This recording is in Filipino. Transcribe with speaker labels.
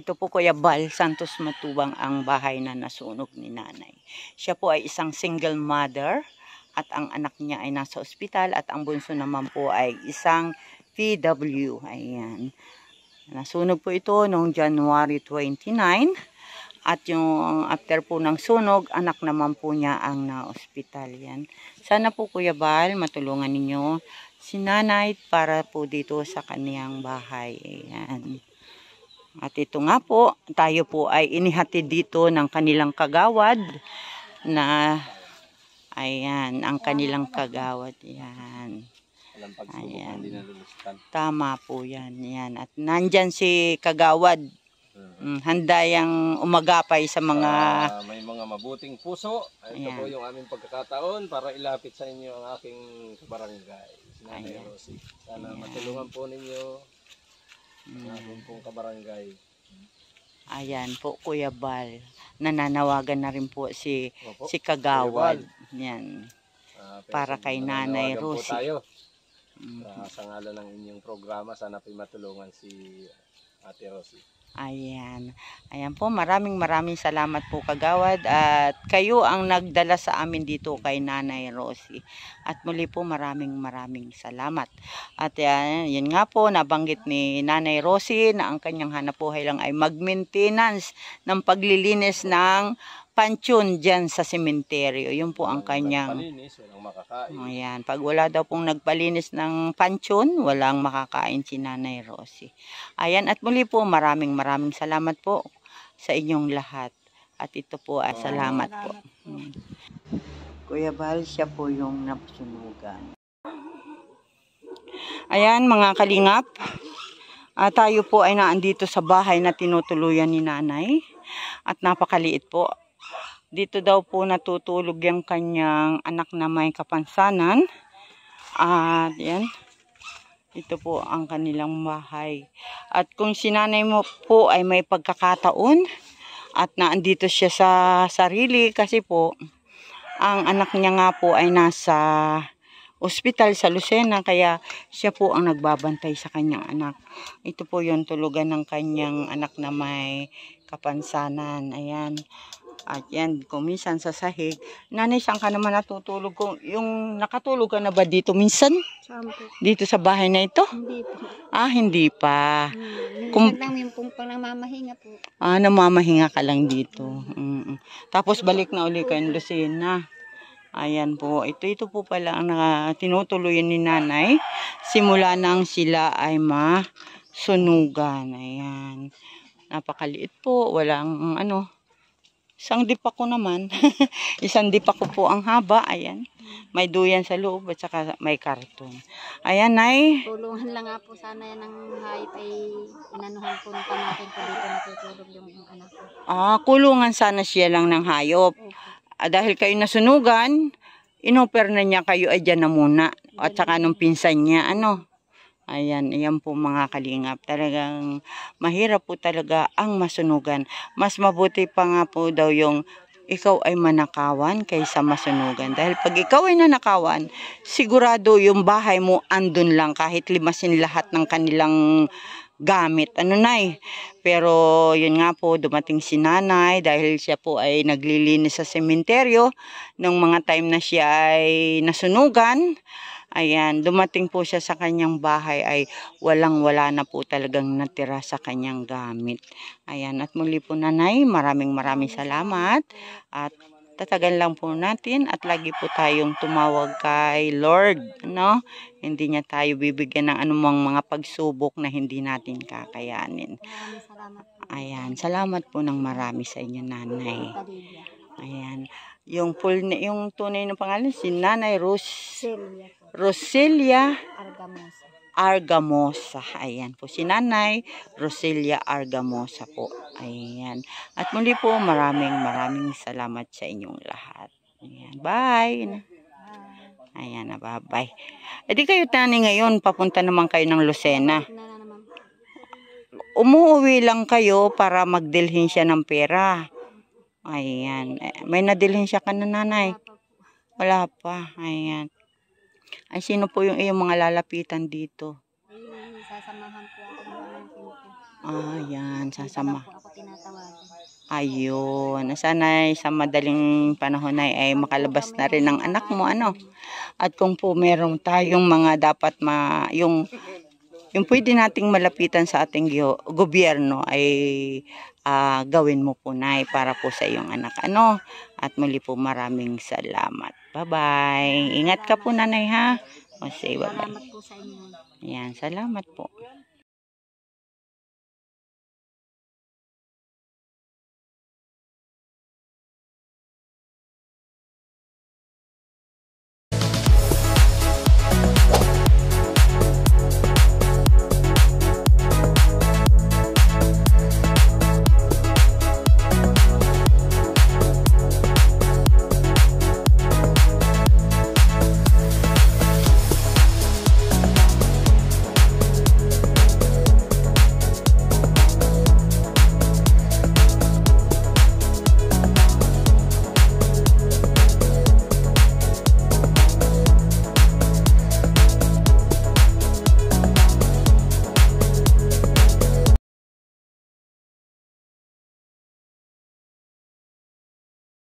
Speaker 1: Ito po Kuya Bal Santos Matubang ang bahay na nasunog ni nanay. Siya po ay isang single mother at ang anak niya ay nasa ospital at ang bunso naman po ay isang PW. Ayan. Nasunog po ito noong January 29 at yung after po ng sunog, anak naman po niya ang na-ospital. Yan. Sana po Kuya Bal matulungan ninyo si nanay para po dito sa kaniyang bahay. Ayan. At ito nga po, tayo po ay inihatid dito ng kanilang kagawad na, ayan, ang kanilang kagawad. Yan. Ayan. Tama po yan. Yan. At nandyan si kagawad. Handa yang umagapay sa mga...
Speaker 2: may mga mabuting puso. Ito po yung aming pagkakataon para ilapit sa inyo ang aking kabarangay. Nanay Rosie. Sana matulungan po ninyo. Pong kabarangay.
Speaker 1: Ayan po Kuya Bal. Nananawagan na rin po si Kagawad. Yan. Para kay Nanay Rosie.
Speaker 2: Tayo. Sa ngalan ng inyong programa, sana po matulungan si Ate Rosie.
Speaker 1: Ayan. Ayan po, maraming salamat po Kagawad at kayo ang nagdala sa amin dito kay Nanay Rosie. At muli po maraming salamat. At yun nga po, nabanggit ni Nanay Rosie na ang kanyang hanapbuhay lang ay mag-maintenance ng paglilinis ng pansyon dyan sa sementeryo. Yun po ang kanyang...
Speaker 2: Walang makakain.
Speaker 1: Ayan. Pag wala daw pong nagpalinis ng pansyon, walang makakain si Nanay Rosie. Ayan. At muli po, maraming salamat po sa inyong lahat. At ito po, salamat po. Kuya Bal, siya po yung napasunugan. Ayan, mga kalingap. Tayo po ay naandito sa bahay na tinutuluyan ni nanay. At napakaliit po. Dito daw po natutulog yung kanyang anak na may kapansanan. At yan. Ito po ang kanilang bahay. At kung si nanay mo po ay may pagkakataon at naandito siya sa sarili kasi po ang anak niya nga po ay nasa ospital sa Lucena kaya siya po ang nagbabantay sa kanyang anak. Ito po yung tulugan ng kanyang anak na may kapansanan. Ayan. At yan, kuminsan sa sahig. Nanay, saan ka naman natutulog? Yung nakatulog ka na ba dito minsan? Dito sa bahay na ito?
Speaker 3: Hindi po.
Speaker 1: Hindi pa.
Speaker 3: Minsan lang yung pang namamahinga po.
Speaker 1: Namamahinga ka lang dito. Tapos balik na uli kayo Lucena. Ayan po. Ito po pala ang tinutuloyan ni nanay. Simula nang sila ay masunugan. Ayan. Napakaliit po. Walang isang dipako naman. Isang dipako po ang haba. Ayan. May duyan sa loob at saka may karton. Ayan, Nay.
Speaker 3: Tulungan lang nga po sana yan ng hayop ay inanuhan po natin po dito natutulog yung anak ko.
Speaker 1: Kulungan sana siya lang ng hayop. Dahil kayo nasunugan, inoper na niya kayo ay dyan na muna. At saka nung pinsan niya, Ayan po mga kalingap. Talagang mahirap po talaga ang masunugan. Mas mabuti pa nga po daw yung ikaw ay manakawan kaysa masunugan. Dahil pag ikaw ay nanakawan, sigurado yung bahay mo andun lang kahit limasin lahat ng kanilang gamit. Nay? Pero yun nga po, dumating si nanay dahil siya po ay naglilinis sa sementeryo nung mga time na siya ay nasunugan. Ayan, dumating po siya sa kanyang bahay ay walang-wala na po talagang natira sa kanyang gamit. Ayan, at muli po nanay, maraming salamat. At tatagan lang po natin at lagi po tayong tumawag kay Lord. Hindi niya tayo bibigyan ng anumang mga pagsubok na hindi natin kakayanin. Ayan, salamat po ng marami sa inyo nanay. Ayan, yung tunay ng pangalan si Nanay Roselia Argamosa. Ayan po si Nanay Roselia Argamosa po. Ayan. At muli po maraming salamat sa inyong lahat. Ayan. Bye. Ayan, bye. Di kayo tani ngayon, papunta naman kayo ng Lucena. Umuwi lang kayo para magdilhin siya ng pera. Ayan. May nadilhin siya ka na nanay? Wala pa. Ayan. Ay, sino po yung iyong mga lalapitan dito?
Speaker 3: Sasamahan po ako ng pamangkin ko.
Speaker 1: Yan, sasama.
Speaker 3: Po ako tinatawagan.
Speaker 1: Ayun, sana sa madaling panahon ay makalabas na rin ang anak mo, ano. At kung po meron tayong mga dapat yung pwede nating malapitan sa ating gobyerno ay gawin mo po, Nay, para po sa iyong anak, ano. At muli po maraming salamat. Bye-bye. Ingat ka po, Nanay, ha. O, say bye-bye.
Speaker 3: Salamat po sa inyo.
Speaker 1: Ayan, salamat po.